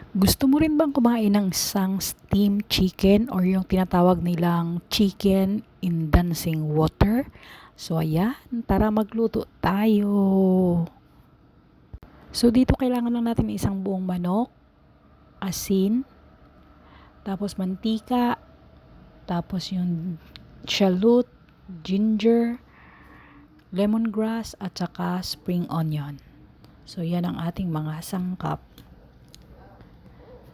Gusto mo rin bang kumain ng isang steamed chicken or yung tinatawag nilang chicken in dancing water? So ayan, tara magluto tayo. So dito kailangan lang natin isang buong manok, asin, tapos mantika, tapos yung shallot, ginger, lemongrass at saka spring onion. So yan ang ating mga sangkap.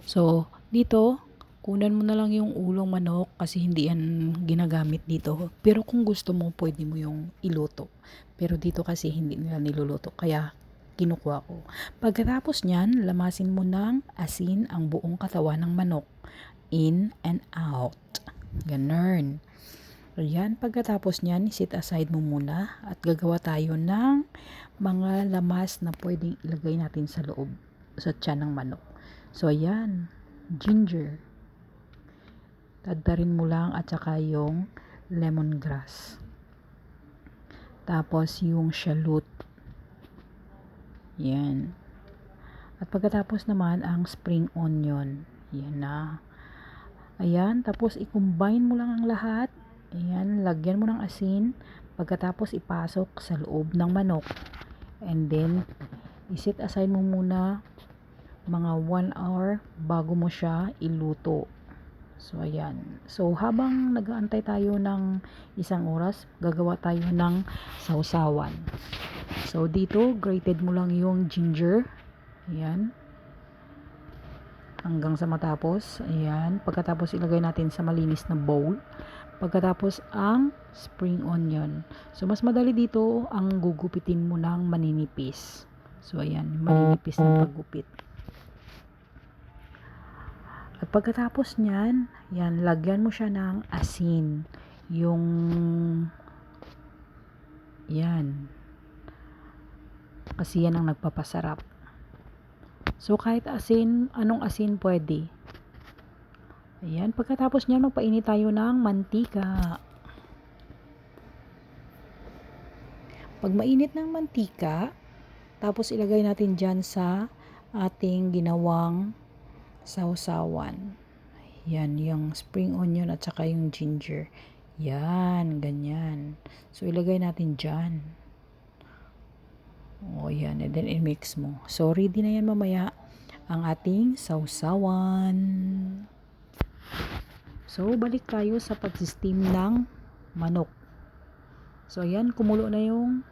So, dito, kunan mo na lang yung ulong manok kasi hindi yan ginagamit dito. Pero kung gusto mo, pwede mo yung iluto. Pero dito kasi hindi nila niluluto. Kaya, kinukuha ko. Pagkatapos nyan, lamasin mo ng asin ang buong katawan ng manok. In and out. Ganun. Ayan, pagkatapos nyan, sit aside mo muna at gagawa tayo ng mga lamas na pwedeng ilagay natin sa loob, sa tiyan ng manok. So, ayan, ginger. Tadtarin mo lang at saka yung lemongrass. Tapos, yung shallot. Yan. At pagkatapos naman, ang spring onion. Yan na. Ayan, tapos i-combine mo lang ang lahat. Ayan, lagyan mo ng asin. Pagkatapos, ipasok sa loob ng manok. And then, isit aside mo muna mga 1 hour bago mo siya iluto. So ayan. So habang nag-aantay tayo ng 1 oras, gagawa tayo ng sausawan. So dito, grated mo lang yung ginger. Ayan. Hanggang sa matapos. Ayan. Pagkatapos ilagay natin sa malinis na bowl. Pagkatapos ang spring onion. So mas madali dito ang gugupitin mo ng maninipis. So ayan, maninipis na paggupit. At pagkatapos nyan, yan, lagyan mo siya ng asin. Yung, yan. Kasi yan ang nagpapasarap. So, kahit asin, anong asin pwede. Ayan, pagkatapos nyan, magpainit tayo ng mantika. Pag mainit ng mantika, tapos ilagay natin dyan sa ating ginawang sausawan. Yan, yung spring onion at saka yung ginger. Yan, ganyan. So, ilagay natin dyan. O, yan. And then, i-mix mo. So, ready na yan mamaya ang ating sausawan. So, balik tayo sa pag-steam ng manok. So, ayan, kumulo na yung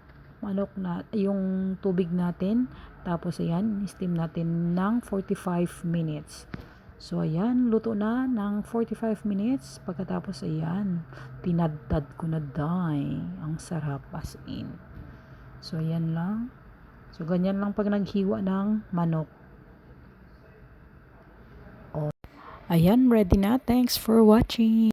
manok na, yung tubig natin. Tapos, ayan, steam natin ng 45 minutes. So, ayan, luto na ng 45 minutes. Pagkatapos, ayan, tinadtad ko na day. Ang sarap as in. So, ayan lang. So, ganyan lang pag naghiwa ng manok. Ayan, ready na. Thanks for watching.